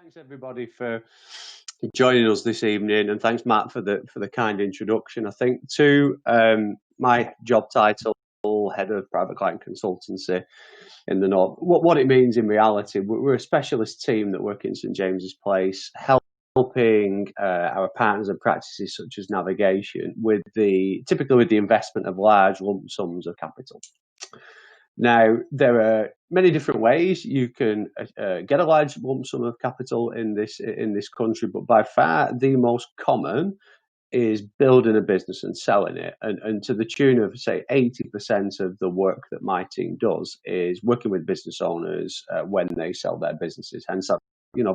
Thanks everybody for joining us this evening, and thanks Matt for the kind introduction. I think to my job title, head of private client consultancy in the North. What it means in reality, we're a specialist team that work in St James's Place, helping our partners and practices such as navigation typically with the investment of large lump sums of capital. Now, there are many different ways you can get a large lump sum of capital in this country, but by far the most common is building a business and selling it. And to the tune of, say, 80% of the work that my team does is working with business owners when they sell their businesses. Hence, I've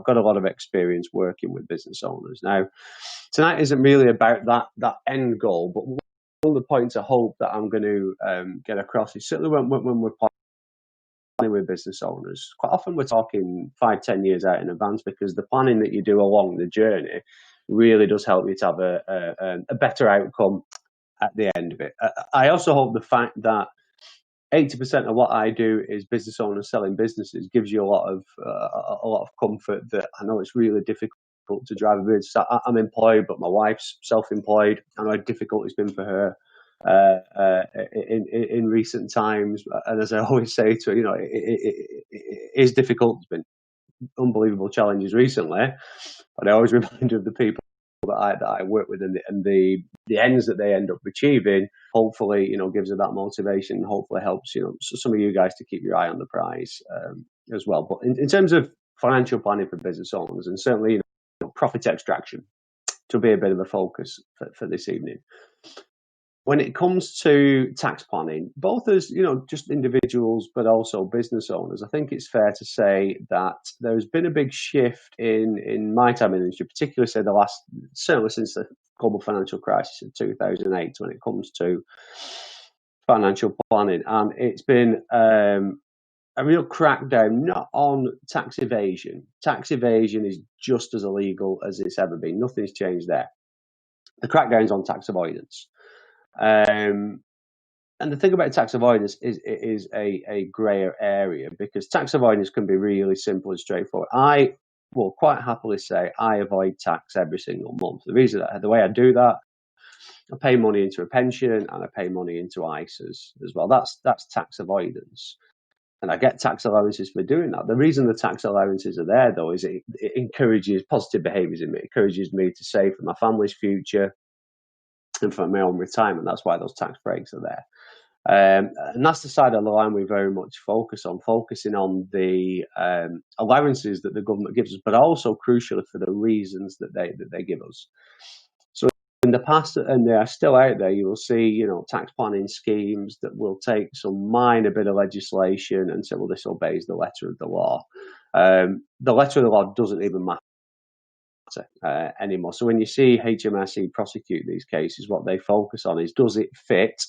got a lot of experience working with business owners. Now, tonight isn't really about that end goal, but one of the points I hope that I'm going to get across is certainly when we're planning with business owners, quite often we're talking 5-10 years out in advance, because the planning that you do along the journey really does help you to have a better outcome at the end of it. I also hope the fact that 80% of what I do is business owners selling businesses gives you a lot of comfort that I know it's really difficult to drive a business. I'm employed, but my wife's self-employed. I know how difficult it's been for her in recent times. And as I always say to her, it is difficult. There's been unbelievable challenges recently, but I always remind her of the people that I work with and the ends that they end up achieving. Hopefully, gives her that motivation, and hopefully helps some of you guys to keep your eye on the prize as well. But in terms of financial planning for business owners, and certainly profit extraction to be a bit of a focus for this evening. When it comes to tax planning, both as just individuals but also business owners, I think it's fair to say that there's been a big shift in my time in the industry, particularly certainly since the global financial crisis of 2008, when it comes to financial planning. And it's been a real crackdown, not on tax evasion. Tax evasion is just as illegal as it's ever been. Nothing's changed there. The crackdown's on tax avoidance. And the thing about tax avoidance is it is a grayer area, because tax avoidance can be really simple and straightforward. I will quite happily say I avoid tax every single month. The way I do that, I pay money into a pension and I pay money into ISAs as well. That's tax avoidance. And I get tax allowances for doing that. The reason the tax allowances are there, though, is it encourages positive behaviours in me. It encourages me to save for my family's future and for my own retirement. That's why those tax breaks are there. And that's the side of the line we very much focusing on the allowances that the government gives us, but also crucially for the reasons that they give us. So in the past, and they are still out there, you will see, tax planning schemes that will take some minor bit of legislation and say, well, this obeys the letter of the law. The letter of the law doesn't even matter anymore. So when you see HMRC prosecute these cases, what they focus on is, does it fit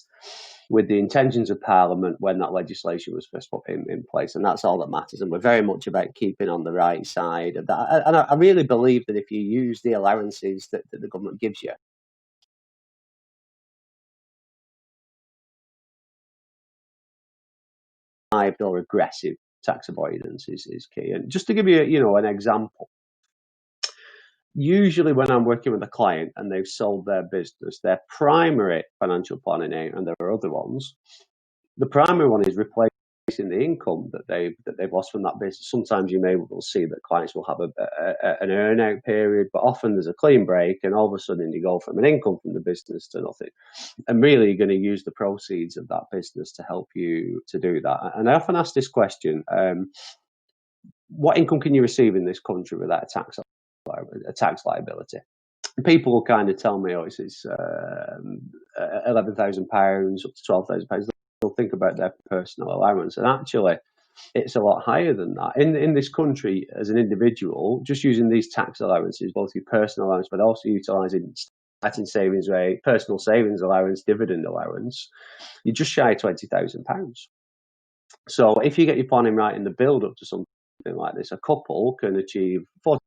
with the intentions of Parliament when that legislation was first put in place? And that's all that matters. And we're very much about keeping on the right side of that. And I really believe that if you use the allowances that the government gives you, or aggressive tax avoidance is key. And just to give you, an example, usually when I'm working with a client and they've sold their business, their primary financial planning aim, and there are other ones, the primary one is replacing the income that they've lost from that business. Sometimes you may well see that clients will have an earn out period, but often there's a clean break, and all of a sudden you go from an income from the business to nothing. And really, you're going to use the proceeds of that business to help you to do that. And I often ask this question: what income can you receive in this country without a tax liability? And people will kind of tell me, it's £11,000 up to £12,000. They'll think about their personal allowance, and actually it's a lot higher than that. In this country, as an individual, just using these tax allowances, both your personal allowance but also utilising starting savings rate, personal savings allowance, dividend allowance, you're just shy of £20,000. So if you get your planning right in the build up to something like this, a couple can achieve £40,000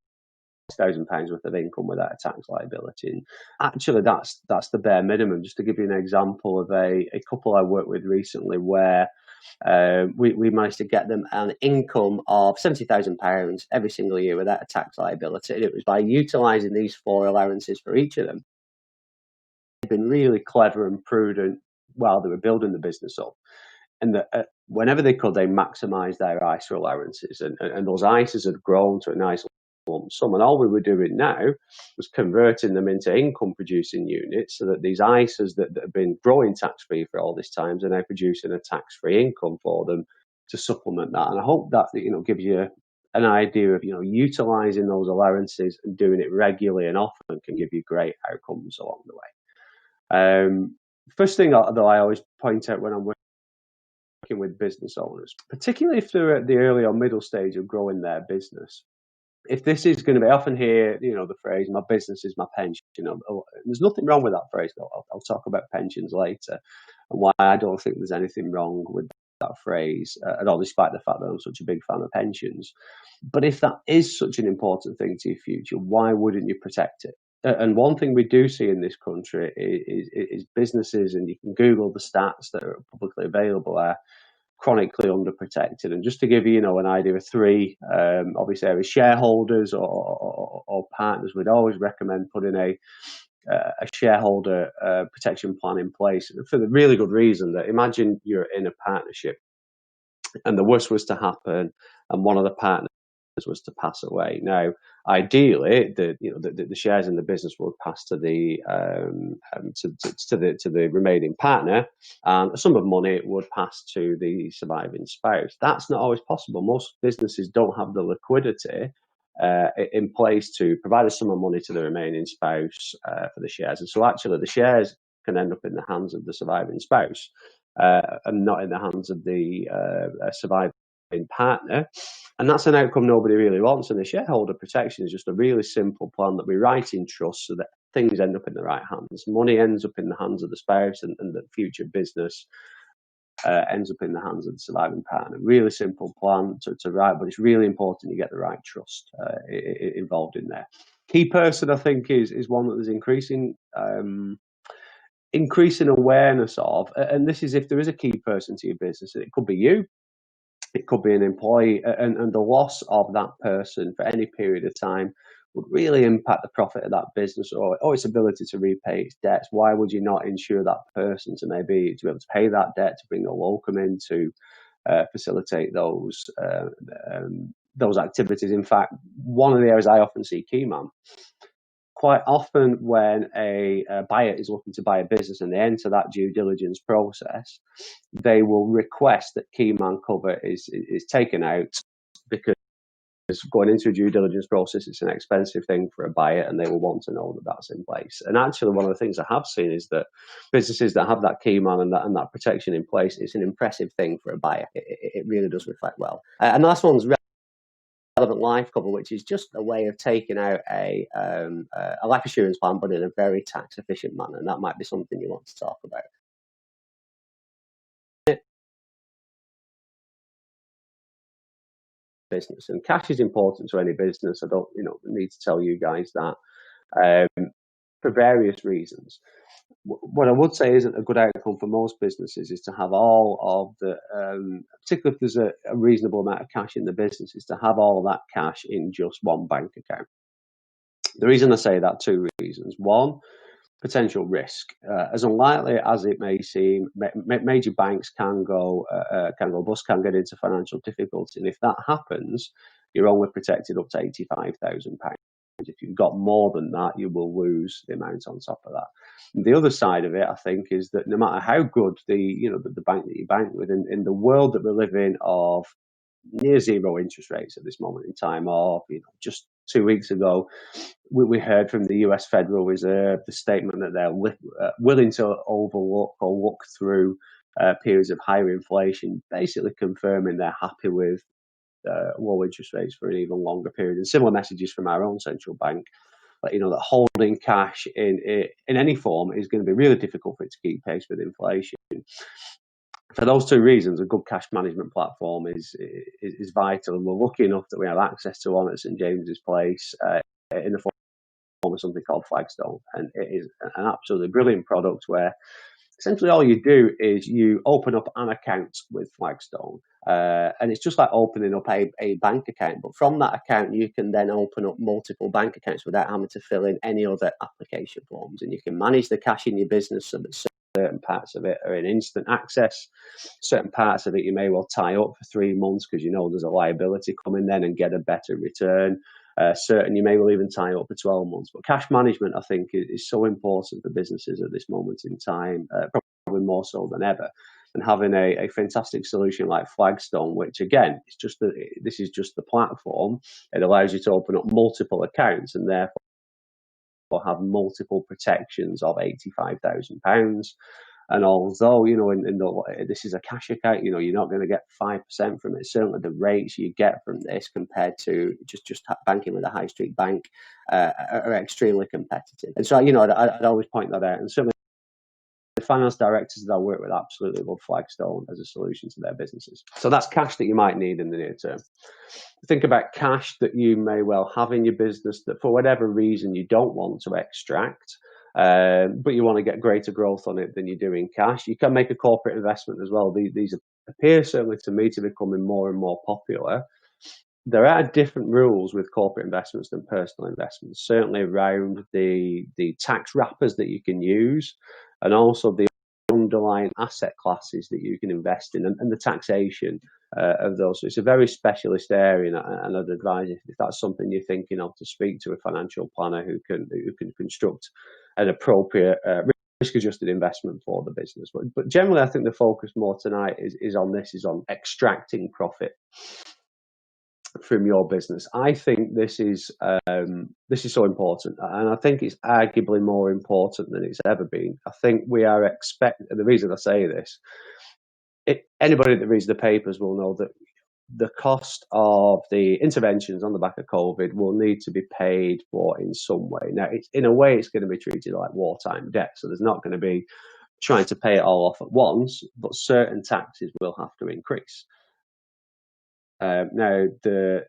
worth of income without a tax liability. And actually, that's the bare minimum. Just to give you an example of a couple I worked with recently, where we managed to get them an income of £70,000 every single year without a tax liability. And it was by utilising these 4 allowances for each of them. They've been really clever and prudent while they were building the business up. And whenever they could, they maximised their ISA allowances. And those ISAs had grown to a nice lump sum. And all we were doing now was converting them into income producing units so that these ISAs that have been growing tax free for all this time are now producing a tax free income for them to supplement that. And I hope that gives you an idea of utilising those allowances and doing it regularly and often can give you great outcomes along the way. First thing though I always point out when I'm working with business owners, particularly if they're at the early or middle stage of growing their business, if this is going to be, I often hear, the phrase, my business is my pension. There's nothing wrong with that phrase, though. I'll talk about pensions later and why I don't think there's anything wrong with that phrase at all, despite the fact that I'm such a big fan of pensions. But if that is such an important thing to your future, why wouldn't you protect it? And one thing we do see in this country is businesses, and you can Google the stats that are publicly available there, chronically underprotected. And just to give you, an idea of 3 obviously as shareholders or partners, we'd always recommend putting a shareholder protection plan in place for the really good reason that imagine you're in a partnership and the worst was to happen and one of the partners was to pass away. Now, ideally, the shares in the business would pass to the to the remaining partner, and a sum of money would pass to the surviving spouse. That's not always possible. Most businesses don't have the liquidity in place to provide a sum of money to the remaining spouse for the shares, and so actually the shares can end up in the hands of the surviving spouse and not in the hands of the surviving partner. And that's an outcome nobody really wants. And the shareholder protection is just a really simple plan that we write in trust so that things end up in the right hands. Money ends up in the hands of the spouse, and the future business ends up in the hands of the surviving partner. Really simple plan to write, but it's really important you get the right trust involved in there. Key person, I think, is one that there's increasing awareness of, and this is if there is a key person to your business, and it could be you, it could be an employee, and the loss of that person for any period of time would really impact the profit of that business or its ability to repay its debts. Why would you not insure that person to be able to pay that debt, to bring a locum in to facilitate those activities? In fact, one of the areas I often see Keyman, quite often when a buyer is looking to buy a business and they enter that due diligence process, they will request that key man cover is taken out, because going into a due diligence process, it's an expensive thing for a buyer, and they will want to know that that's in place. And actually, one of the things I have seen is that businesses that have that key man and that protection in place, it's an impressive thing for a buyer. It really does reflect well. And the last one's relevant life cover, which is just a way of taking out a life assurance plan, but in a very tax efficient manner. And that might be something you want to talk about. Business, and cash is important to any business. I don't need to tell you guys that for various reasons. What I would say isn't a good outcome for most businesses is to have all of the, particularly if there's a reasonable amount of cash in the business, is to have all of that cash in just one bank account. The reason I say that, 2 reasons. One, potential risk. As unlikely as it may seem, major banks can go bust, can get into financial difficulty, and if that happens, you're only protected up to £85,000. If you've got more than that, you will lose the amount on top of that. And the other side of it, I think, is that no matter how good the bank that you bank with, in the world that we live in of near zero interest rates at this moment in time, or just 2 weeks ago, we heard from the US Federal Reserve the statement that they're willing to overlook or look through periods of higher inflation, basically confirming they're happy with low interest rates for an even longer period. And similar messages from our own central bank, that holding cash in any form is going to be really difficult for it to keep pace with inflation. For those 2 reasons, a good cash management platform is vital, and we're lucky enough that we have access to one at St James's Place in the form of something called Flagstone, and it is an absolutely brilliant product where essentially all you do is you open up an account with Flagstone, and it's just like opening up a bank account. But from that account, you can then open up multiple bank accounts without having to fill in any other application forms, and you can manage the cash in your business so that certain parts of it are in instant access. Certain parts of it you may well tie up for 3 months because you know there's a liability coming then and get a better return. Certain you may well even tie up for 12 months. But cash management, I think, is so important for businesses at this moment in time, probably more so than ever. And having a fantastic solution like Flagstone, which again, this is just the platform. It allows you to open up multiple accounts and therefore have multiple protections of £85,000. And although, this is a cash account, you're not going to get 5% from it. Certainly the rates you get from this compared to just banking with a high street bank are extremely competitive. And so, I'd always point that out. And certainly the finance directors that I work with absolutely love Flagstone as a solution to their businesses. So that's cash that you might need in the near term. Think about cash that you may well have in your business that for whatever reason you don't want to extract, but you want to get greater growth on it than you do in cash. You can make a corporate investment as well. These appear certainly to me to be becoming more and more popular. There are different rules with corporate investments than personal investments, certainly around the tax wrappers that you can use and also the underlying asset classes that you can invest in and the taxation of those. So it's a very specialist area, and I'd advise if that's something you're thinking of to speak to a financial planner who can construct an appropriate risk-adjusted investment for the business. But generally, I think the focus more tonight is on extracting profit from your business. I think this is so important, and I think it's arguably more important than it's ever been. I think we are expecting, and the reason I say this, anybody that reads the papers will know that the cost of the interventions on the back of COVID will need to be paid for in some way. Now, in a way, it's going to be treated like wartime debt, so there's not going to be trying to pay it all off at once, but certain taxes will have to increase. Now, the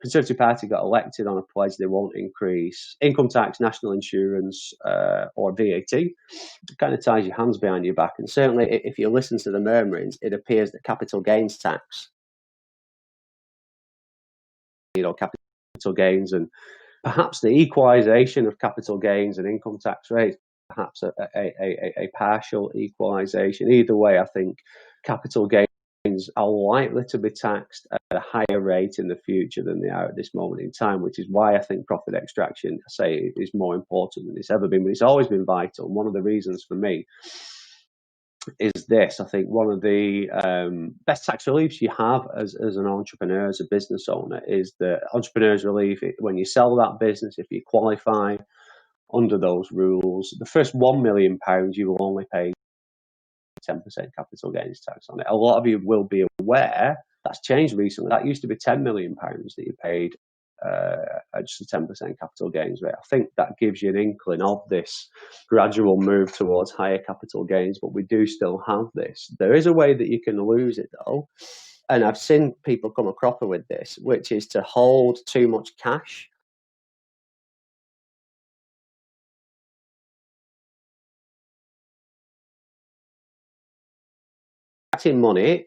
Conservative Party got elected on a pledge they won't increase income tax, national insurance, or VAT. It kind of ties your hands behind your back. And certainly, if you listen to the murmurings, it appears that capital gains tax, capital gains and perhaps the equalisation of capital gains and income tax rates, perhaps a partial equalisation. Either way, I think capital gains are likely to be taxed at a higher rate in the future than they are at this moment in time, which is why I think profit extraction, I say, is more important than it's ever been. But it's always been vital. And one of the reasons for me is this. I think one of the best tax reliefs you have as an entrepreneur, as a business owner, is the entrepreneur's relief when you sell that business. If you qualify under those rules, the first £1 million you will only pay 10% capital gains tax on it. A lot of you will be aware that's changed recently. That used to be £10 million that you paid at just a 10% capital gains rate. I think that gives you an inkling of this gradual move towards higher capital gains, but we do still have this. There is a way that you can lose it though, and I've seen people come a cropper with this, which is to hold too much cash. Money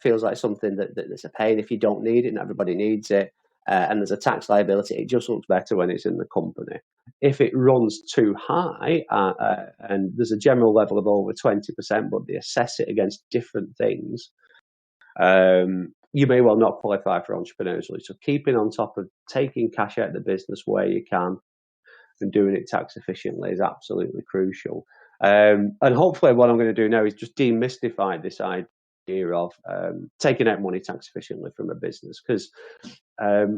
feels like something that's a pain if you don't need it, and everybody needs it, and there's a tax liability. It just looks better when it's in the company. If it runs too high, and there's a general level of over 20%, but they assess it against different things, you may well not qualify for entrepreneurial. So keeping on top of taking cash out of the business where you can and doing it tax efficiently is absolutely crucial. And hopefully what I'm going to do now is just demystify this idea of taking out money tax efficiently from a business, because I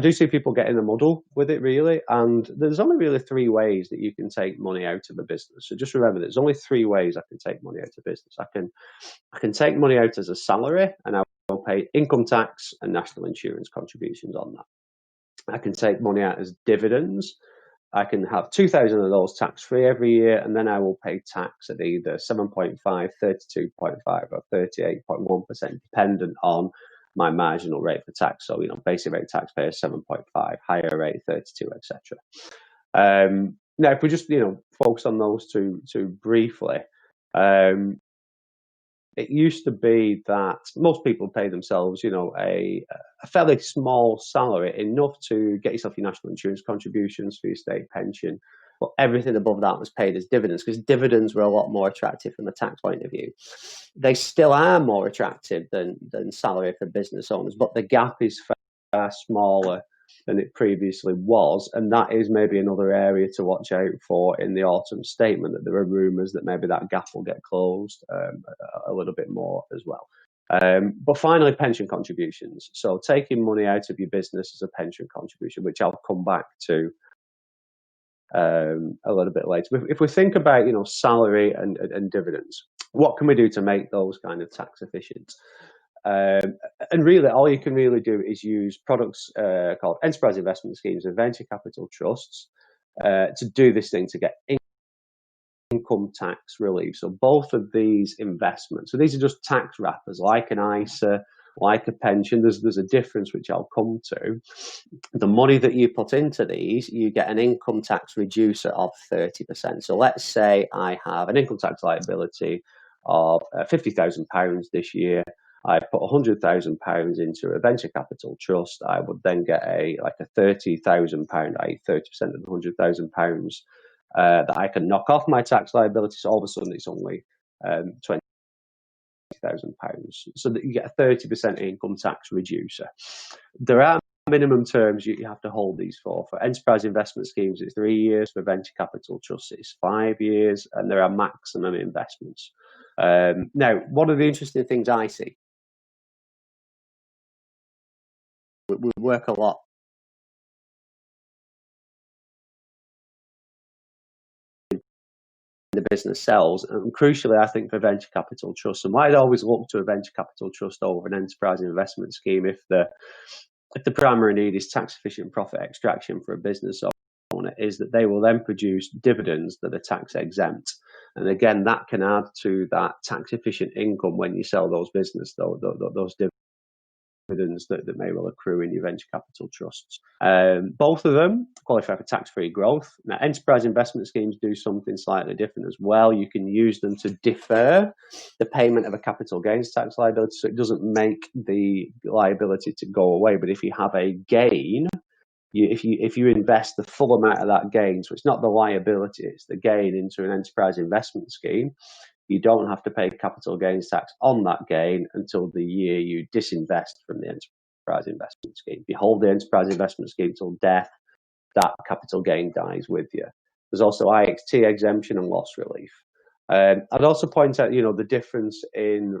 do see people get in a muddle with it, really. And there's only really 3 ways that you can take money out of a business. So just remember, there's only 3 ways I can take money out of business. I can take money out as a salary, and I will pay income tax and national insurance contributions on that. I can take money out as dividends. I can have 2,000 of those tax-free every year, and then I will pay tax at either 7.5, 32.5, or 38.1%, dependent on my marginal rate for tax. So, basic rate taxpayer 7.5, higher rate 32, etc. Now, if we just, focus on those two briefly. It used to be that most people pay themselves, a fairly small salary, enough to get yourself your national insurance contributions for your state pension. But everything above that was paid as dividends, because dividends were a lot more attractive from a tax point of view. They still are more attractive than salary for business owners, but the gap is far smaller than it previously was, and that is maybe another area to watch out for in the autumn statement, that there are rumours that maybe that gap will get closed a little bit more as well. But finally, pension contributions. So taking money out of your business as a pension contribution, which I'll come back to a little bit later. If we think about salary and dividends, what can we do to make those kind of tax efficient? And really, all you can really do is use products called enterprise investment schemes and venture capital trusts to do this thing, to get income tax relief. So both of these investments, so these are just tax wrappers, like an ISA, like a pension. There's a difference which I'll come to. The money that you put into these, you get an income tax reducer of 30%. So let's say I have an income tax liability of £50,000 this year. I put £100,000 into a venture capital trust. I would then get a £30,000, i.e. 30% of the £100,000 that I can knock off my tax liability. So all of a sudden it's only £20,000. So that you get a 30% income tax reducer. There are minimum terms you have to hold these for. For enterprise investment schemes, it's 3 years. For venture capital trusts, it's 5 years, and there are maximum investments. Now, one of the interesting things I see, we work a lot the business sells, and crucially, I think, for venture capital trusts, and I'd always look to a venture capital trust over an enterprise investment scheme if the primary need is tax efficient profit extraction for a business owner, is that they will then produce dividends that are tax exempt, and again, that can add to that tax efficient income when you sell those those dividends that may well accrue in your venture capital trusts. Both of them qualify for tax-free growth. Now, enterprise investment schemes do something slightly different as well. You can use them to defer the payment of a capital gains tax liability, so it doesn't make the liability to go away. But if you have a gain, if you invest the full amount of that gain, so it's not the liability, it's the gain, into an enterprise investment scheme, you don't have to pay capital gains tax on that gain until the year you disinvest from the enterprise investment scheme. If you hold the enterprise investment scheme till death, that capital gain dies with you. There's also IXT exemption and loss relief. I'd also point out, the difference in,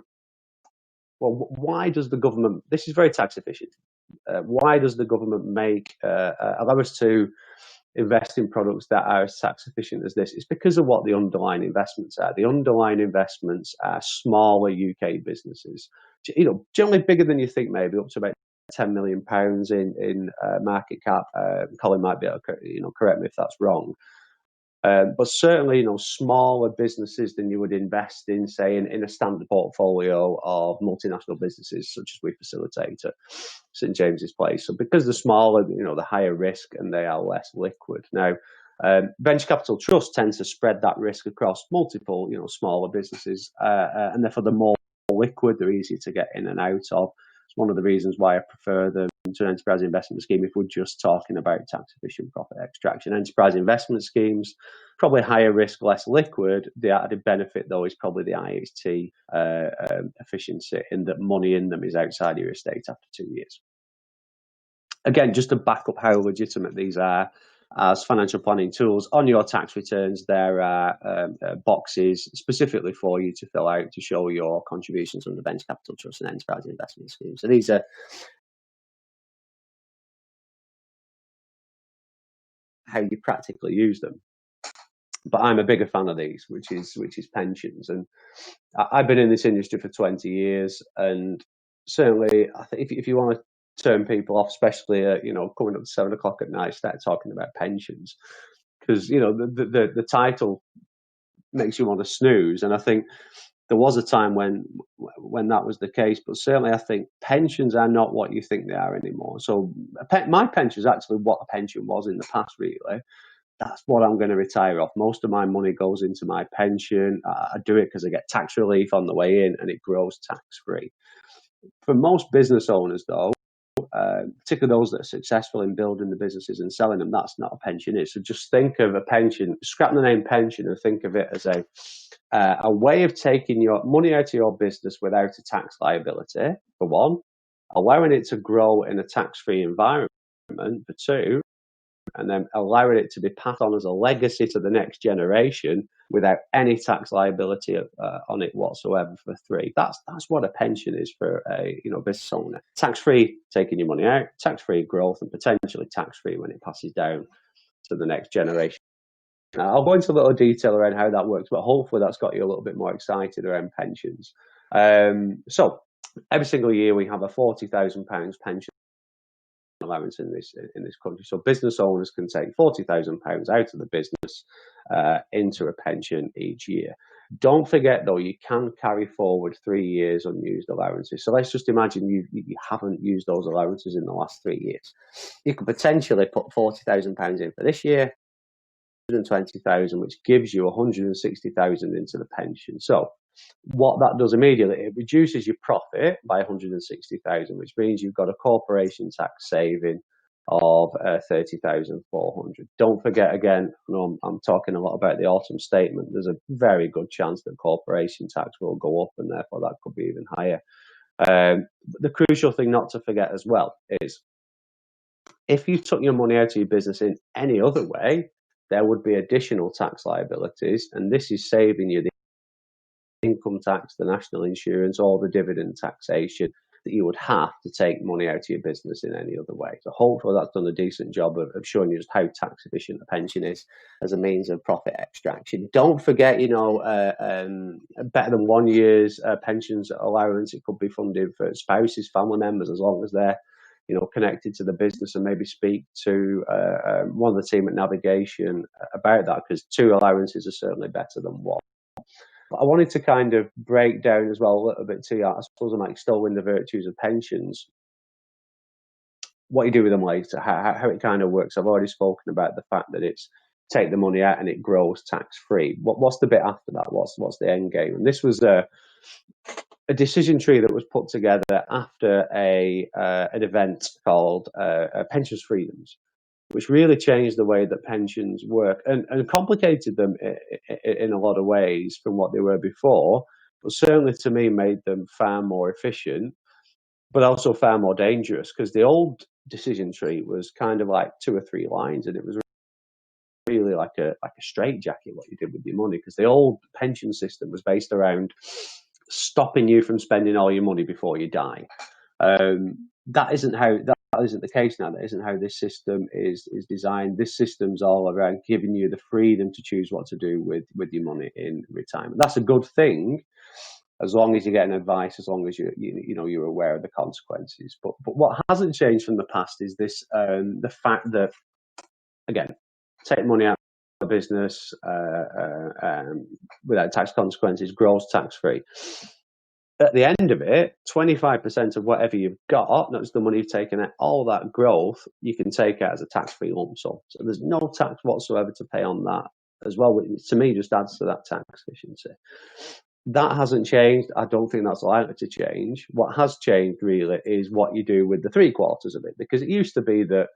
well, why does the government, this is very tax efficient, why does the government allow us to invest in products that are as tax efficient as this? It's because of what the underlying investments are. The underlying investments are smaller UK businesses, generally bigger than you think, maybe up to about £10 million in market cap. Colin might be able to correct me if that's wrong. But certainly, smaller businesses than you would invest in, say, in a standard portfolio of multinational businesses, such as we facilitate at St James's Place. So because they're smaller, the higher risk, and they are less liquid. Now, venture capital trusts tend to spread that risk across multiple, smaller businesses, and therefore they're more liquid, they're easy to get in and out of. It's one of the reasons why I prefer them to an enterprise investment scheme if we're just talking about tax efficient profit extraction. Enterprise investment schemes, probably higher risk, less liquid. The added benefit, though, is probably the IHT efficiency, in that money in them is outside your estate after 2 years. Again, just to back up how legitimate these are as financial planning tools, on your tax returns there are boxes specifically for you to fill out to show your contributions under venture capital trust and enterprise investment schemes. So these are how you practically use them. But I'm a bigger fan of these, which is pensions. And I've been in this industry for 20 years, and certainly I think if you want to turn people off, especially coming up to 7 o'clock at night, start talking about pensions, because the title makes you want to snooze. And I think there was a time when that was the case, but certainly I think pensions are not what you think they are anymore. So my pension is actually what a pension was in the past, really. that's what I'm going to retire off. Most of my money goes into my pension. I do it because I get tax relief on the way in, and it grows tax free. For most business owners, though, particularly those that are successful in building the businesses and selling them, that's not a pension. So just think of a pension, scrap the name pension, and think of it as a way of taking your money out of your business without a tax liability, for one, allowing it to grow in a tax-free environment, for two, and then allowing it to be passed on as a legacy to the next generation without any tax liability on it whatsoever, for three. That's what a pension is for a business owner. Tax-free, taking your money out, tax-free growth, and potentially tax-free when it passes down to the next generation. Now, I'll go into a little detail around how that works, but hopefully that's got you a little bit more excited around pensions. So every single year we have a £40,000 pension allowance in this country. So business owners can take £40,000 out of the business into a pension each year. Don't forget, though, you can carry forward 3 years unused allowances. So let's just imagine you haven't used those allowances in the last 3 years. You could potentially put £40,000 in for this year, 120,000, which gives you 160,000 into the pension. So what that does immediately, it reduces your profit by 160,000, which means you've got a corporation tax saving of 30,400. Don't forget, again, I'm talking a lot about the autumn statement. There's a very good chance that corporation tax will go up, and therefore that could be even higher. The crucial thing not to forget as well is, if you took your money out of your business in any other way, there would be additional tax liabilities, and this is saving you the income tax, the national insurance, or the dividend taxation that you would have to take money out of your business in any other way. So hopefully that's done a decent job of showing you just how tax efficient a pension is as a means of profit extraction. Don't forget, better than 1 year's pensions allowance. It could be funded for spouses, family members, as long as they're connected to the business, and maybe speak to one of the team at Navigation about that, because 2 allowances are certainly better than 1. But I wanted to kind of break down as well a little bit to you, I suppose, I'm extolling the virtues of pensions, what you do with them later, how it kind of works. I've already spoken about the fact that it's take the money out and it grows tax free. What's the bit after that? What's the end game? And this was a decision tree that was put together after an event called Pensions Freedoms, which really changed the way that pensions work and complicated them in a lot of ways from what they were before, but certainly to me made them far more efficient, but also far more dangerous, because the old decision tree was kind of like 2 or 3 lines, and it was really like a straitjacket what you did with your money, because the old pension system was based around stopping you from spending all your money before you die. That isn't the case now. That isn't how this system is designed. This system's all around giving you the freedom to choose what to do with your money in retirement. That's a good thing, as long as you're getting advice, as long as you're aware of the consequences. But what hasn't changed from the past is this: the fact that, again, take money out of the business without tax consequences, grows tax free. At the end of it, 25% of whatever you've got, not just the money you've taken out, all that growth, you can take out as a tax-free lump sum. So there's no tax whatsoever to pay on that as well, which to me just adds to that tax efficiency. That hasn't changed. I don't think that's likely to change. What has changed really is what you do with the 3/4 of it, because it used to be that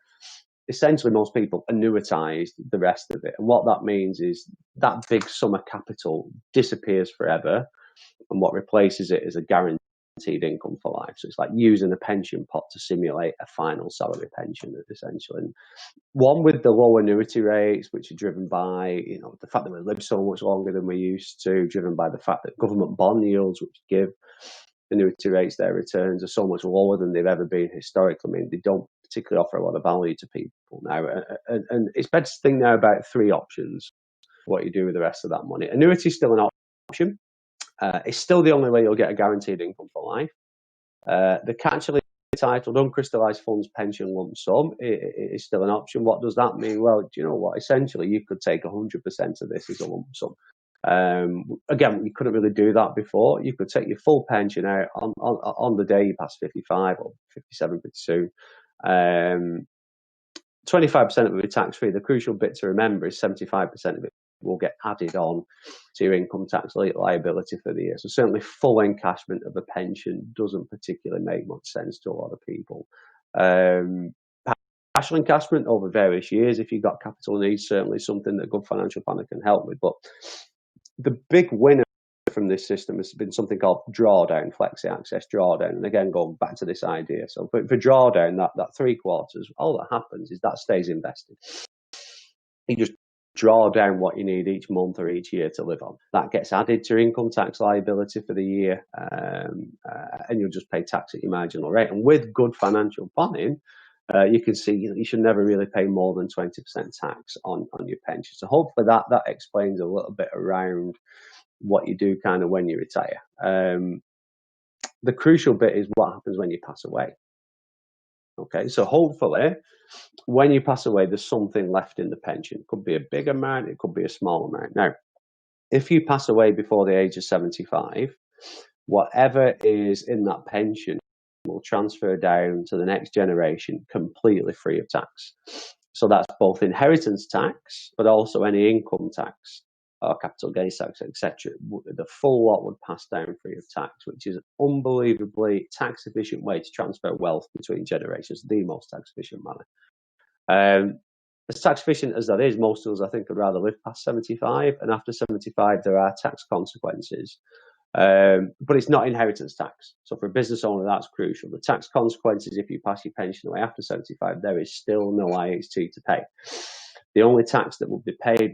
essentially most people annuitised the rest of it. And what that means is that big sum of capital disappears forever, and what replaces it is a guaranteed income for life. So it's like using a pension pot to simulate a final salary pension, essentially. And one, with the low annuity rates, which are driven by the fact that we live so much longer than we used to, driven by the fact that government bond yields, which give annuity rates their returns, are so much lower than they've ever been historically. I mean, they don't particularly offer a lot of value to people now. And it's better to think now about 3 options, what you do with the rest of that money. Annuity is still an option. It's still the only way you'll get a guaranteed income for life. The catchily titled uncrystallised funds pension lump sum is still an option. What does that mean? Well, do you know what? Essentially, you could take 100% of this as a lump sum. Again, you couldn't really do that before. You could take your full pension out on the day you pass 55 or 57, 52. 25% of it will be tax-free. The crucial bit to remember is 75% of it will get added on to your income tax liability for the year. So certainly full encashment of a pension doesn't particularly make much sense to a lot of people. Partial encashment over various years, if you've got capital needs, certainly something that a good financial planner can help with. But the big winner from this system has been something called drawdown, flexi access drawdown. And again, going back to this idea. So for drawdown, that 3/4, all that happens is that stays invested. You just draw down what you need each month or each year to live on. That gets added to your income tax liability for the year, and you'll just pay tax at your marginal rate. And with good financial planning, you can see you should never really pay more than 20% tax on your pension. So hopefully that explains a little bit around what you do kind of when you retire. The crucial bit is what happens when you pass away. Okay, so hopefully when you pass away, there's something left in the pension. It could be a big amount, it could be a small amount. Now, if you pass away before the age of 75, whatever is in that pension will transfer down to the next generation completely free of tax. So that's both inheritance tax, but also any income tax or capital gains tax, etc. The full lot would pass down free of tax, which is an unbelievably tax efficient way to transfer wealth between generations, the most tax efficient manner. As tax efficient as that is, most of us, I think, would rather live past 75, and after 75 there are tax consequences. But it's not inheritance tax. So for a business owner, that's crucial. The tax consequences, if you pass your pension away after 75, there is still no IHT to pay. The only tax that will be paid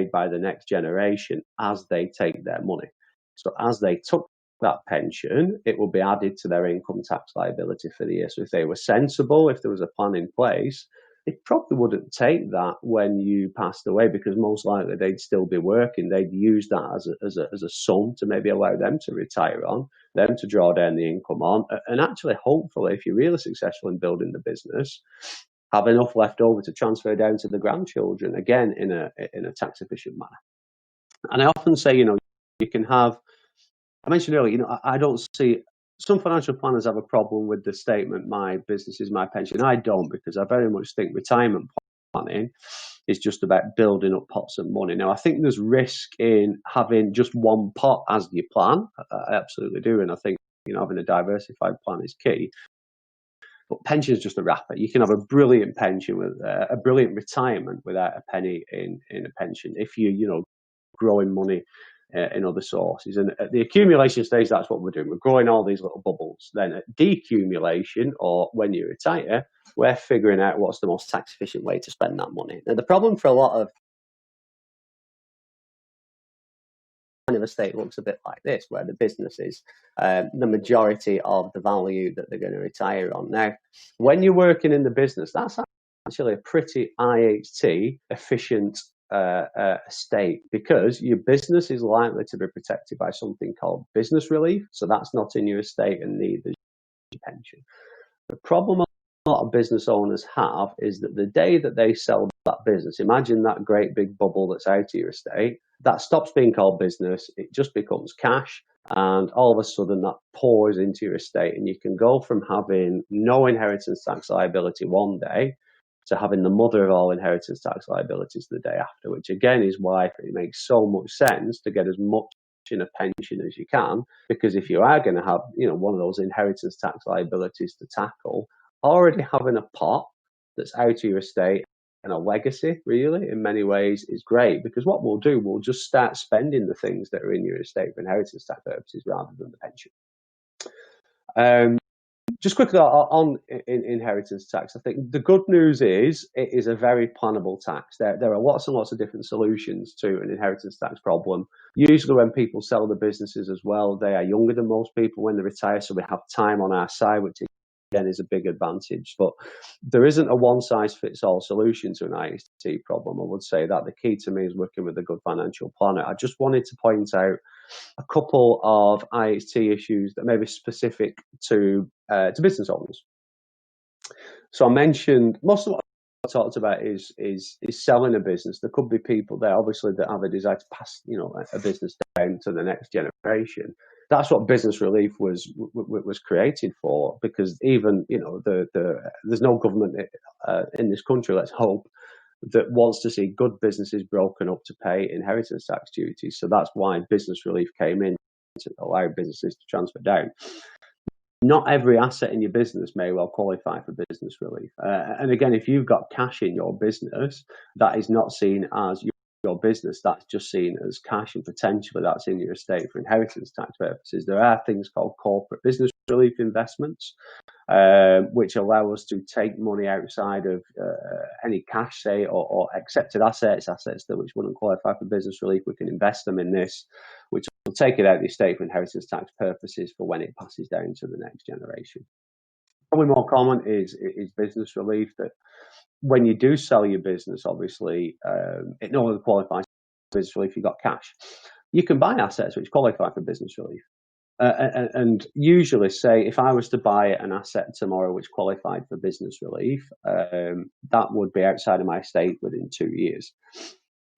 by the next generation as they take their money. So as they took that pension, it will be added to their income tax liability for the year. So if they were sensible, if there was a plan in place, it probably wouldn't take that when you passed away, because most likely they'd still be working. They'd use that as a sum to maybe allow them to retire on, them to draw down the income on, and actually, hopefully, if you're really successful in building the business, have enough left over to transfer down to the grandchildren, again, in a tax efficient manner. And I often say, you can have, I mentioned earlier, I don't see, some financial planners have a problem with the statement, my business is my pension. I don't, because I very much think retirement planning is just about building up pots of money. Now, I think there's risk in having just one pot as your plan. I absolutely do. And I think, having a diversified plan is key. But pension is just a wrapper. You can have a brilliant pension with a brilliant retirement without a penny in a pension if you growing money in other sources. And at the accumulation stage, that's what we're doing. We're growing all these little bubbles. Then at decumulation, or when you retire, we're figuring out what's the most tax efficient way to spend that money. Now, the problem for a lot of estate looks a bit like this, where the business is the majority of the value that they're going to retire on. Now, when you're working in the business, that's actually a pretty IHT efficient estate, because your business is likely to be protected by something called business relief. So that's not in your estate, and neither is your pension. The problem a lot of business owners have is that the day that they sell that business, imagine that great big bubble that's out of your estate, that stops being called business, it just becomes cash, and all of a sudden that pours into your estate, and you can go from having no inheritance tax liability one day to having the mother of all inheritance tax liabilities the day after, which again is why it makes so much sense to get as much in a pension as you can, because if you are going to have one of those inheritance tax liabilities to tackle, already having a pot that's out of your estate and a legacy, really, in many ways, is great, because what we'll do, we'll just start spending the things that are in your estate for inheritance tax purposes rather than the pension. Just quickly on inheritance tax, I think the good news is it is a very plannable tax. There are lots and lots of different solutions to an inheritance tax problem. Usually when people sell the businesses as well, they are younger than most people when they retire, so we have time on our side, which again is a big advantage. But there isn't a one-size-fits-all solution to an IHT problem. I would say that the key to me is working with a good financial planner. I just wanted to point out a couple of IHT issues that may be specific to business owners. So I mentioned most of what I talked about is selling a business. There could be people there, obviously, that have a desire to pass a business down to the next generation. that's what business relief was created for, because even, you know, there's no government in this country, let's hope, that wants to see good businesses broken up to pay inheritance tax duties. So that's why business relief came in, to allow businesses to transfer down. Not every asset in your business may well qualify for business relief. And again, if you've got cash in your business, that is not seen as your business, that's just seen as cash, and potentially that's in your estate for inheritance tax purposes. There are things called corporate business relief investments, which allow us to take money outside of any cash, say, or accepted assets that which wouldn't qualify for business relief. We can invest them in this, which will take it out of the estate for inheritance tax purposes for when it passes down to the next generation. Probably more common is business relief, that when you do sell your business, obviously, it no longer qualifies for business relief if you've got cash. You can buy assets which qualify for business relief. And usually, say, if I was to buy an asset tomorrow which qualified for business relief, that would be outside of my estate within 2 years.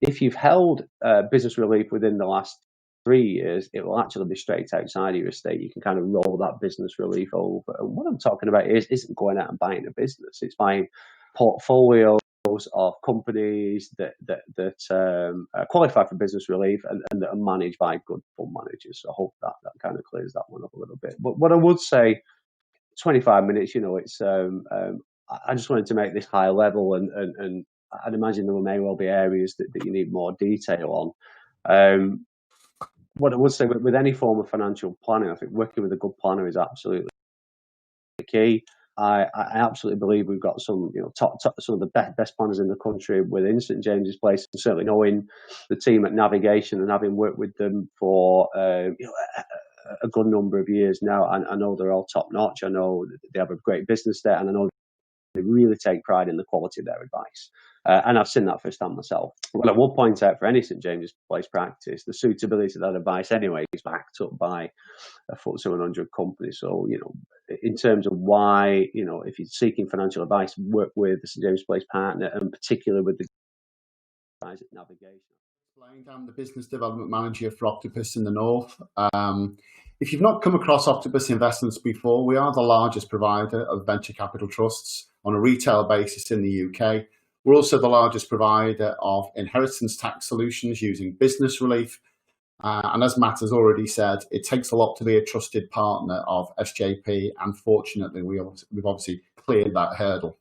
If you've held business relief within the last 3 years, it will actually be straight outside of your estate. You can kind of roll that business relief over. And what I'm talking about isn't going out and buying a business. It's buying portfolios of companies that qualify for business relief and that are managed by good fund managers. So I hope that kind of clears that one up a little bit. But what I would say, 25 minutes, you know, it's I just wanted to make this high level, and I'd imagine there may well be areas that you need more detail on. What I would say with any form of financial planning, I think working with a good planner is absolutely key. I absolutely believe we've got some, you know, some of the best planners in the country within St James's Place, and certainly knowing the team at Navigation and having worked with them for you know, a good number of years now, I know they're all top notch. I know they have a great business there, and I know they really take pride in the quality of their advice. And I've seen that firsthand myself. What I will point out for any St James's Place practice, the suitability of that advice anyway is backed up by a FTSE 100 company. So, you know, in terms of why, you know, if you're seeking financial advice, work with the St James's Place partner, and particularly with the guys at Navigation. I'm the business development manager for Octopus in the North. If you've not come across Octopus Investments before, we are the largest provider of venture capital trusts on a retail basis in the UK. We're also the largest provider of inheritance tax solutions using business relief. And as Matt has already said, it takes a lot to be a trusted partner of SJP, and fortunately, we've obviously cleared that hurdle.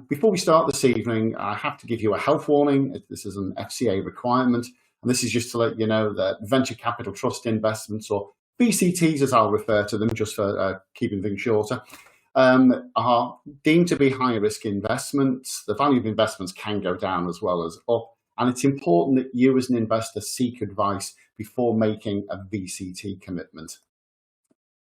Before we start this evening, I have to give you a health warning. This is an FCA requirement, and this is just to let you know that venture capital trust investments, or VCTs as I'll refer to them just for keeping things shorter, are deemed to be high risk investments. The value of investments can go down as well as up, and it's important that you as an investor seek advice before making a VCT commitment.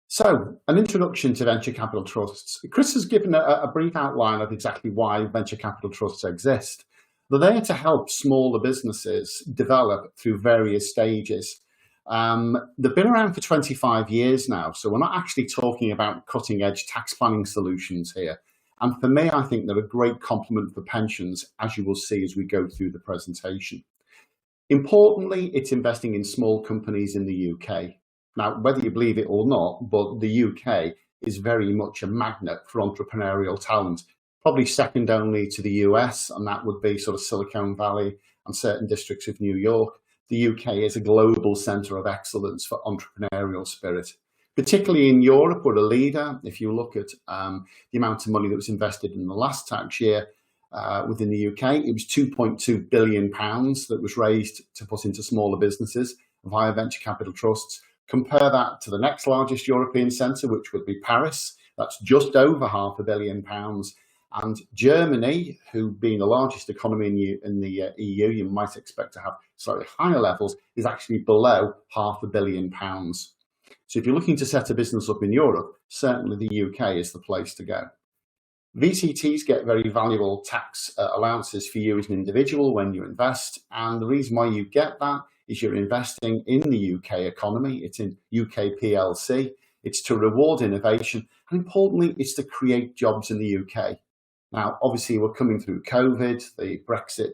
So, an introduction to venture capital trusts. Chris has given a brief outline of exactly why venture capital trusts exist. They're there to help smaller businesses develop through various stages. They've been around for 25 years now, so we're not actually talking about cutting edge tax planning solutions here. And for me, I think they're a great complement for pensions, as you will see as we go through the presentation. Importantly, it's investing in small companies in the UK. Now, whether you believe it or not, but the UK is very much a magnet for entrepreneurial talent, probably second only to the US, and that would be sort of Silicon Valley and certain districts of New York. The UK is a global centre of excellence for entrepreneurial spirit. Particularly in Europe, we're a leader. If you look at the amount of money that was invested in the last tax year within the UK, it was £2.2 billion that was raised to put into smaller businesses via venture capital trusts. Compare that to the next largest European centre, which would be Paris. That's just over £500 million. And Germany, who being the largest economy in the EU, you might expect to have slightly higher levels, is actually below £500 million. So if you're looking to set a business up in Europe, certainly the UK is the place to go. VCTs get very valuable tax allowances for you as an individual when you invest. And the reason why you get that is you're investing in the UK economy. It's in UK PLC. It's to reward innovation. And importantly, it's to create jobs in the UK. Now, obviously, we're coming through COVID. The Brexit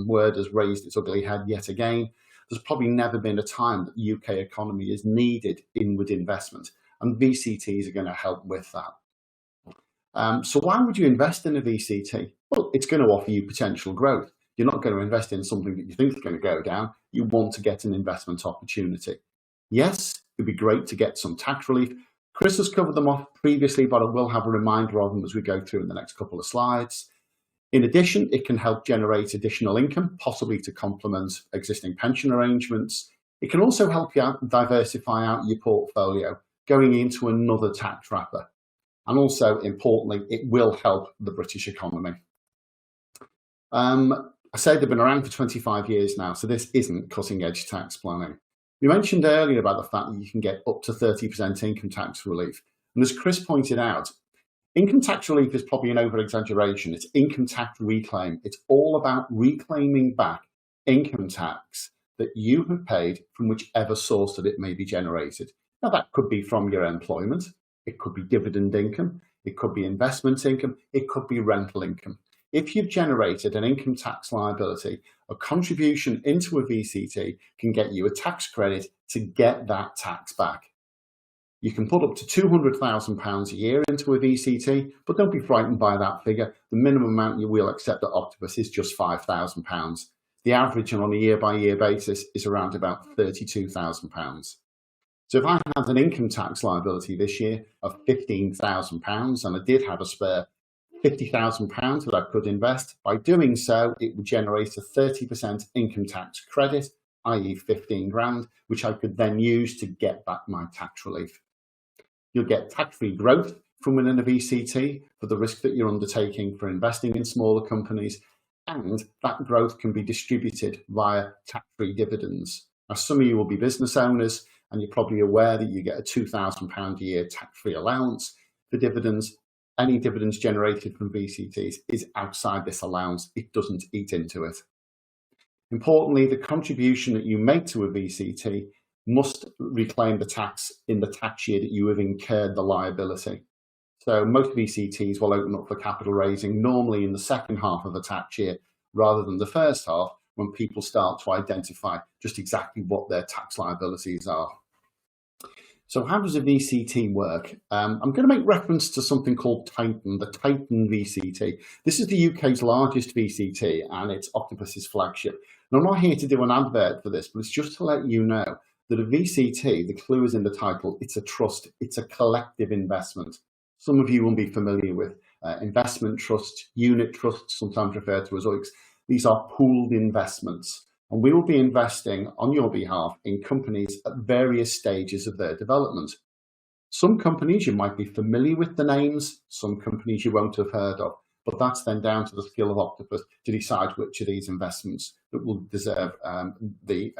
word has raised its ugly head yet again. there's probably never been a time that the UK economy has needed inward investment, and VCTs are going to help with that. So why would you invest in a VCT? Well, it's going to offer you potential growth. You're not going to invest in something that you think is going to go down. You want to get an investment opportunity. Yes, it'd be great to get some tax relief. Chris has covered them off previously, but I will have a reminder of them as we go through in the next couple of slides. In addition, it can help generate additional income, possibly to complement existing pension arrangements. It can also help you diversify out your portfolio, going into another tax wrapper. And also, importantly, it will help the British economy. I say they've been around for 25 years now, so this isn't cutting-edge tax planning. We mentioned earlier about the fact that you can get up to 30% income tax relief. And as Chris pointed out, income tax relief is probably an over-exaggeration. It's income tax reclaim. It's all about reclaiming back income tax that you have paid from whichever source that it may be generated. Now, that could be from your employment. It could be dividend income. It could be investment income. It could be rental income. If you've generated an income tax liability, a contribution into a VCT can get you a tax credit to get that tax back. You can put up to £200,000 a year into a VCT, but don't be frightened by that figure. The minimum amount you will accept at Octopus is just £5,000. The average on a year-by-year basis is around about £32,000. So if I had an income tax liability this year of £15,000 and I did have a spare £50,000 that I could invest, by doing so, it would generate a 30% income tax credit, i.e. 15 grand, which I could then use to get back my tax relief. You'll get tax-free growth from within a VCT for the risk that you're undertaking for investing in smaller companies, and that growth can be distributed via tax-free dividends. Now, some of you will be business owners, and you're probably aware that you get a £2,000 a year tax-free allowance for dividends. Any dividends generated from VCTs is outside this allowance. It doesn't eat into it. Importantly, the contribution that you make to a VCT must reclaim the tax in the tax year that you have incurred the liability. So most VCTs will open up for capital raising normally in the second half of the tax year rather than the first half, when people start to identify just exactly what their tax liabilities are. So how does a VCT work? I'm going to make reference to something called Titan, the Titan VCT. This is the UK's largest VCT and it's Octopus's flagship. And I'm not here to do an advert for this, but it's just to let you know that a VCT, the clue is in the title, it's a trust, it's a collective investment. Some of you will be familiar with investment trusts, unit trusts, sometimes referred to as OICs. These are pooled investments. And we will be investing on your behalf in companies at various stages of their development. Some companies you might be familiar with the names, some companies you won't have heard of, but that's then down to the skill of Octopus to decide which of these investments that will deserve the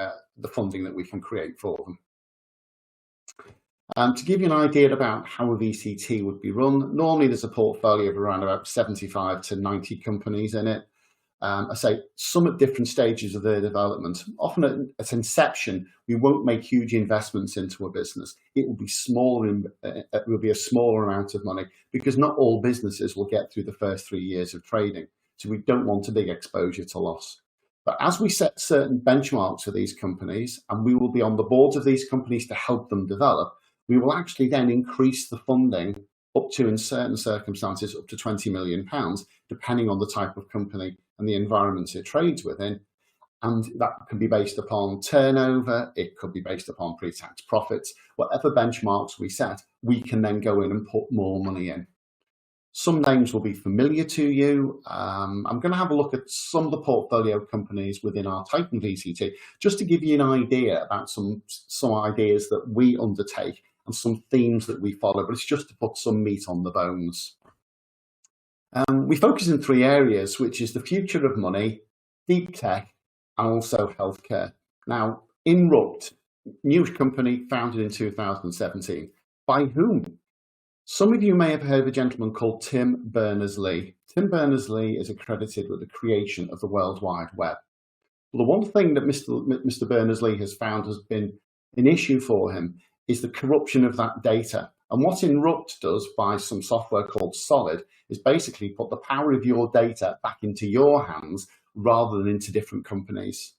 funding that we can create for them. To give you an idea about how a VCT would be run, normally there's a portfolio of around about 75 to 90 companies in it. I say some at different stages of their development. Often at inception, we won't make huge investments into a business. It will be smaller. It will be a smaller amount of money because not all businesses will get through the first 3 years of trading. So we don't want a big exposure to loss. But as we set certain benchmarks for these companies, and we will be on the boards of these companies to help them develop, we will actually then increase the funding up to, in certain circumstances, up to £20 million, depending on the type of company and the environment it trades within. And that can be based upon turnover, it could be based upon pre-tax profits. Whatever benchmarks we set, we can then go in and put more money in. Some names will be familiar to you. I'm going to have a look at some of the portfolio companies within our Titan VCT, just to give you an idea about some ideas that we undertake and some themes that we follow, but it's just to put some meat on the bones. We focus in 3 areas, which is the future of money, deep tech, and also healthcare. Now, Inrupt, new company founded in 2017. By whom? Some of you may have heard of a gentleman called Tim Berners-Lee. Tim Berners-Lee is accredited with the creation of the World Wide Web. Well, the one thing that Mr. Berners-Lee has found has been an issue for him is the corruption of that data. And what Inrupt does by some software called Solid is basically put the power of your data back into your hands rather than into different companies.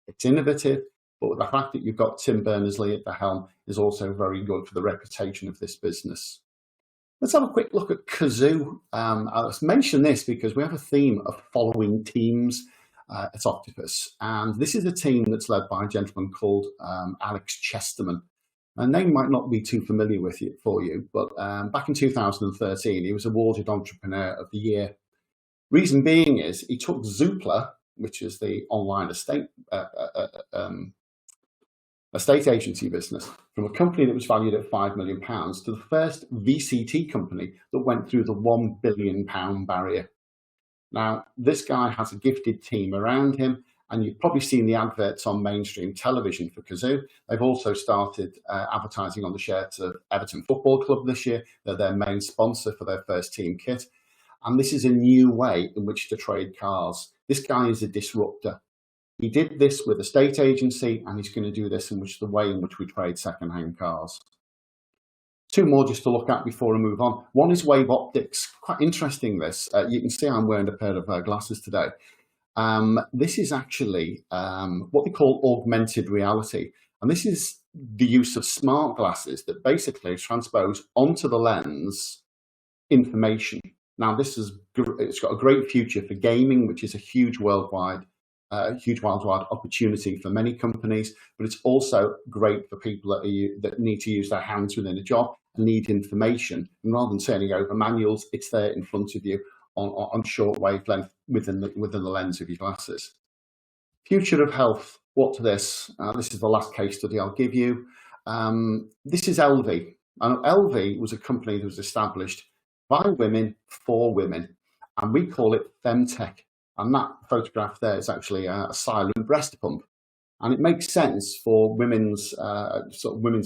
It's innovative, But the fact that you've got Tim Berners-Lee at the helm is also very good for the reputation of this business. Let's have a quick look at Kazoo. I'll mention this because we have a theme of following teams at Octopus. And this is a team that's led by a gentleman called Alex Chesterman. A name might not be too familiar with you, for you, but back in 2013, he was awarded Entrepreneur of the Year. Reason being is he took Zoopla, which is the online estate agency business, from a company that was valued at £5 million to the first VCT company that went through the £1 billion barrier. Now, this guy has a gifted team around him, and you've probably seen the adverts on mainstream television for Kazoo. They've also started advertising on the shirts of Everton Football Club this year. They're their main sponsor for their first team kit. And this is a new way in which to trade cars. This guy is a disruptor. He did this with a estate agency, and he's going to do this in the way in which we trade second-hand cars. Two more just to look at before we move on. One is Wave Optics. Quite interesting, this. You can see I'm wearing a pair of glasses today. This is actually what they call augmented reality. And this is the use of smart glasses that basically transpose onto the lens information. Now, it's got a great future for gaming, which is a huge worldwide opportunity for many companies, but it's also great for people that need to use their hands within a job and need information. And rather than turning over manuals, it's there in front of you on short wavelength within the lens of your glasses. Future of health. What's this? This is the last case study I'll give you. This is LV. And LV was a company that was established by women for women, and we call it Femtech. And that photograph there is actually a silent breast pump. And it makes sense for women's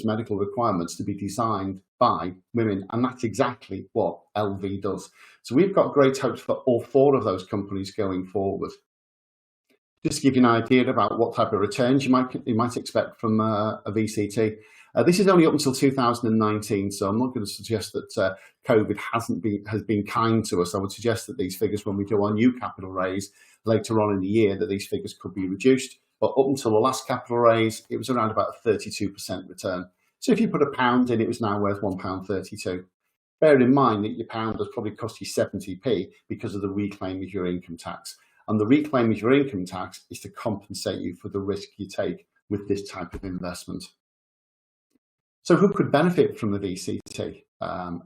medical requirements to be designed by women. And that's exactly what LV does. So we've got great hopes for all four of those companies going forward. Just to give you an idea about what type of returns you might expect from a VCT. This is only up until 2019, so I'm not going to suggest that COVID has been kind to us. I would suggest that these figures, when we do our new capital raise later on in the year, that these figures could be reduced. But up until the last capital raise, it was around about a 32% return. So if you put £1 in, it was now worth £1.32. Bear in mind that your pound has probably cost you 70p because of the reclaim of your income tax. And the reclaim of your income tax is to compensate you for the risk you take with this type of investment. So who could benefit from the VCT?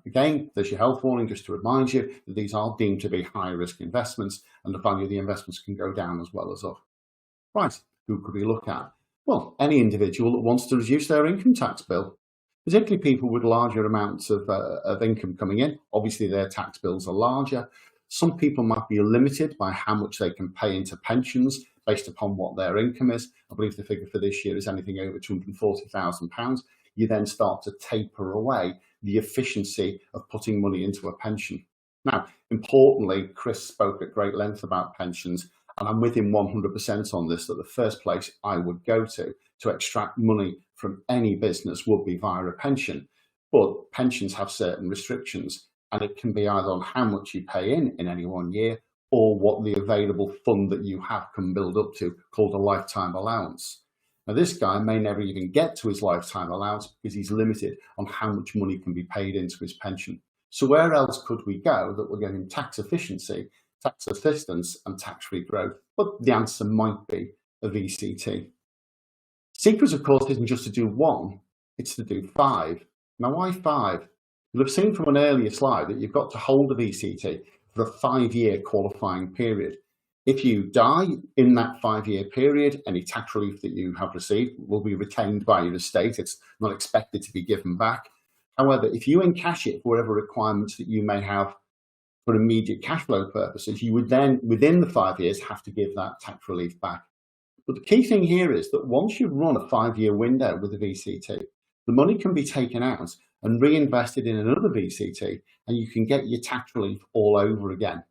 Again, there's your health warning, just to remind you that these are deemed to be high risk investments, and the value of the investments can go down as well as up. Right, who could we look at? Well, any individual that wants to reduce their income tax bill, particularly people with larger amounts of income coming in. Obviously, their tax bills are larger. Some people might be limited by how much they can pay into pensions based upon what their income is. I believe the figure for this year is anything over £240,000. You then start to taper away the efficiency of putting money into a pension. Now, importantly, Chris spoke at great length about pensions, and I'm with him 100% on this, that the first place I would go to extract money from any business would be via a pension. But pensions have certain restrictions, and it can be either on how much you pay in any one year or what the available fund that you have can build up to, called a lifetime allowance. Now, this guy may never even get to his lifetime allowance because he's limited on how much money can be paid into his pension. So where else could we go that we're getting tax efficiency, tax assistance, and tax-free growth? But the answer might be a VCT. Secret, of course, isn't just to do one, it's to do 5. Now, why 5? You'll have seen from an earlier slide that you've got to hold a VCT for a 5-year qualifying period. If you die in that 5-year period, any tax relief that you have received will be retained by your estate. It's not expected to be given back. However, if you encash it for whatever requirements that you may have for immediate cash flow purposes, you would then, within the 5 years, have to give that tax relief back. But the key thing here is that once you've run a 5-year window with a VCT, the money can be taken out and reinvested in another VCT, and you can get your tax relief all over again.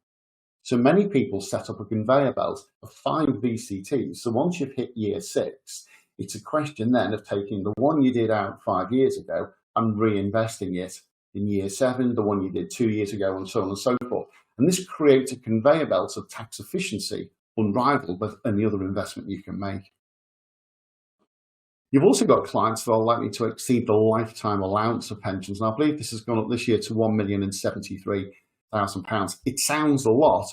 So many people set up a conveyor belt of 5 VCTs. So once you've hit year 6, it's a question then of taking the one you did out 5 years ago and reinvesting it in year 7, the one you did 2 years ago, and so on and so forth. And this creates a conveyor belt of tax efficiency unrivaled with any other investment you can make. You've also got clients that are likely to exceed the lifetime allowance of pensions. And I believe this has gone up this year to £1,073,000. It sounds a lot,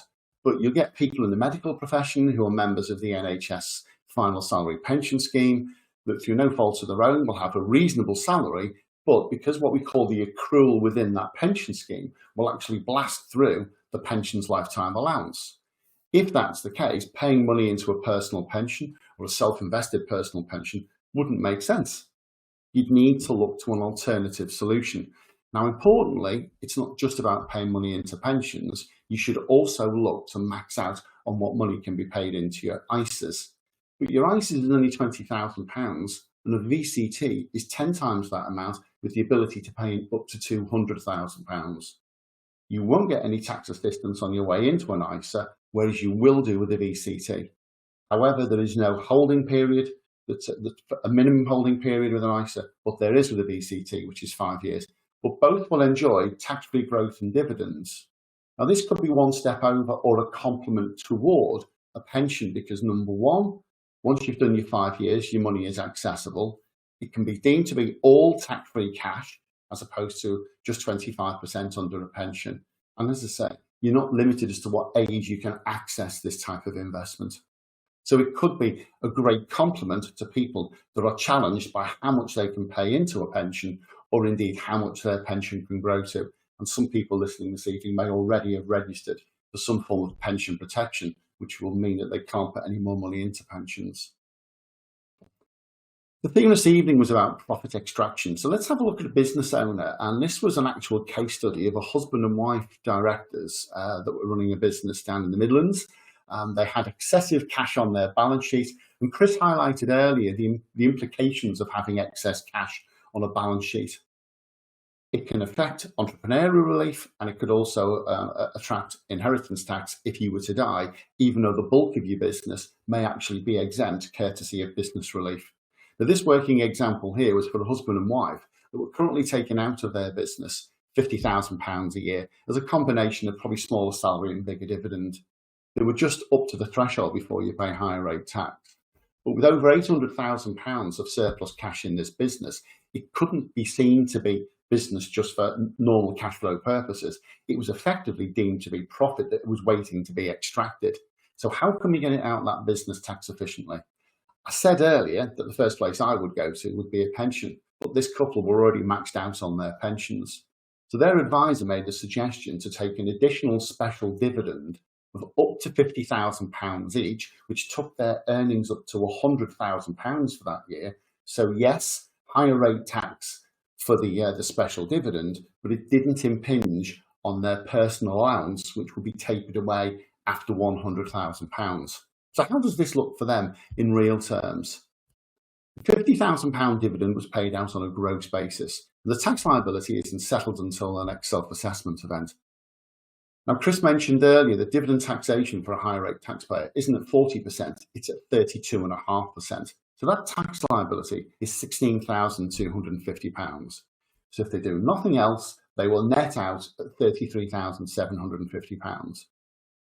but you'll get people in the medical profession who are members of the NHS final salary pension scheme that through no fault of their own will have a reasonable salary, but because what we call the accrual within that pension scheme will actually blast through the pension's lifetime allowance. If that's the case, paying money into a personal pension or a self-invested personal pension wouldn't make sense. You'd need to look to an alternative solution. Now, importantly, it's not just about paying money into pensions. You should also look to max out on what money can be paid into your ISAs. But your ISAs is only £20,000 and a VCT is 10 times that amount with the ability to pay up to £200,000. You won't get any tax assistance on your way into an ISA, whereas you will do with a VCT. However, there is no holding period, that's a minimum holding period with an ISA, but there is with a VCT, which is 5 years. But both will enjoy tax-free growth and dividends. Now, this could be one step over or a complement toward a pension because, number one, once you've done your 5 years, your money is accessible. It can be deemed to be all tax-free cash as opposed to just 25% under a pension. And as I say, you're not limited as to what age you can access this type of investment. So it could be a great complement to people that are challenged by how much they can pay into a pension or indeed how much their pension can grow to. And some people listening this evening may already have registered for some form of pension protection, which will mean that they can't put any more money into pensions. The theme this evening was about profit extraction. So let's have a look at a business owner. And this was an actual case study of a husband and wife directors that were running a business down in the Midlands. They had excessive cash on their balance sheet. And Chris highlighted earlier the implications of having excess cash on a balance sheet. It can affect entrepreneurial relief, and it could also attract inheritance tax if you were to die, even though the bulk of your business may actually be exempt, courtesy of business relief. Now, this working example here was for a husband and wife that were currently taking out of their business £50,000 a year as a combination of probably smaller salary and bigger dividend. They were just up to the threshold before you pay higher rate tax. But with over £800,000 of surplus cash in this business, it couldn't be seen to be business just for normal cash flow purposes. It was effectively deemed to be profit that was waiting to be extracted. So how can we get it out of that business tax efficiently? I said earlier that the first place I would go to would be a pension, but this couple were already maxed out on their pensions. So their advisor made the suggestion to take an additional special dividend of up to £50,000 each, which took their earnings up to £100,000 for that year. So yes, higher rate tax for the special dividend, but it didn't impinge on their personal allowance, which would be tapered away after £100,000. So how does this look for them in real terms? The £50,000 dividend was paid out on a gross basis. The tax liability isn't settled until the next self-assessment event. Now, Chris mentioned earlier that dividend taxation for a higher rate taxpayer isn't at 40%, it's at 32.5%. So that tax liability is £16,250. So if they do nothing else, they will net out at £33,750.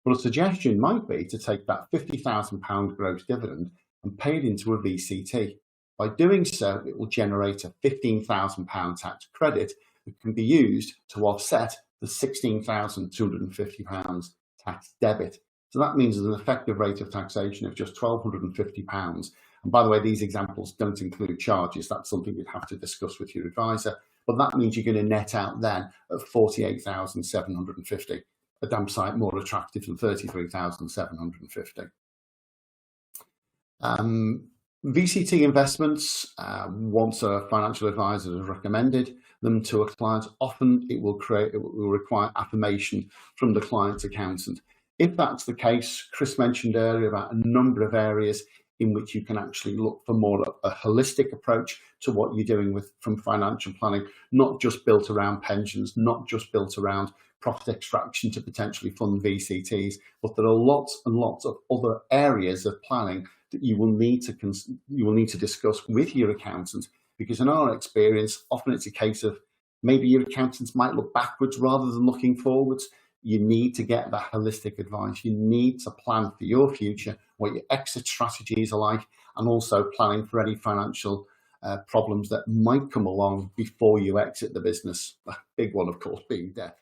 But a suggestion might be to take that £50,000 gross dividend and pay it into a VCT. By doing so, it will generate a £15,000 tax credit that can be used to offset the £16,250 tax debit. So that means there's an effective rate of taxation of just £1,250. And by the way, these examples don't include charges. That's something you'd have to discuss with your advisor. But that means you're going to net out then at £48,750. A damn sight more attractive than £33,750. VCT investments, once a financial advisor has recommended them to a client, often it will require affirmation from the client's accountant. If that's the case, Chris mentioned earlier about a number of areas in which you can actually look for more a holistic approach to what you're doing from financial planning, not just built around pensions, not just built around profit extraction to potentially fund VCTs, but there are lots and lots of other areas of planning that you will need to discuss with your accountant, because in our experience, often it's a case of maybe your accountants might look backwards rather than looking forwards. You need to get that holistic advice. You need to plan for your future, what your exit strategies are like, and also planning for any financial problems that might come along before you exit the business. A big one, of course, being death.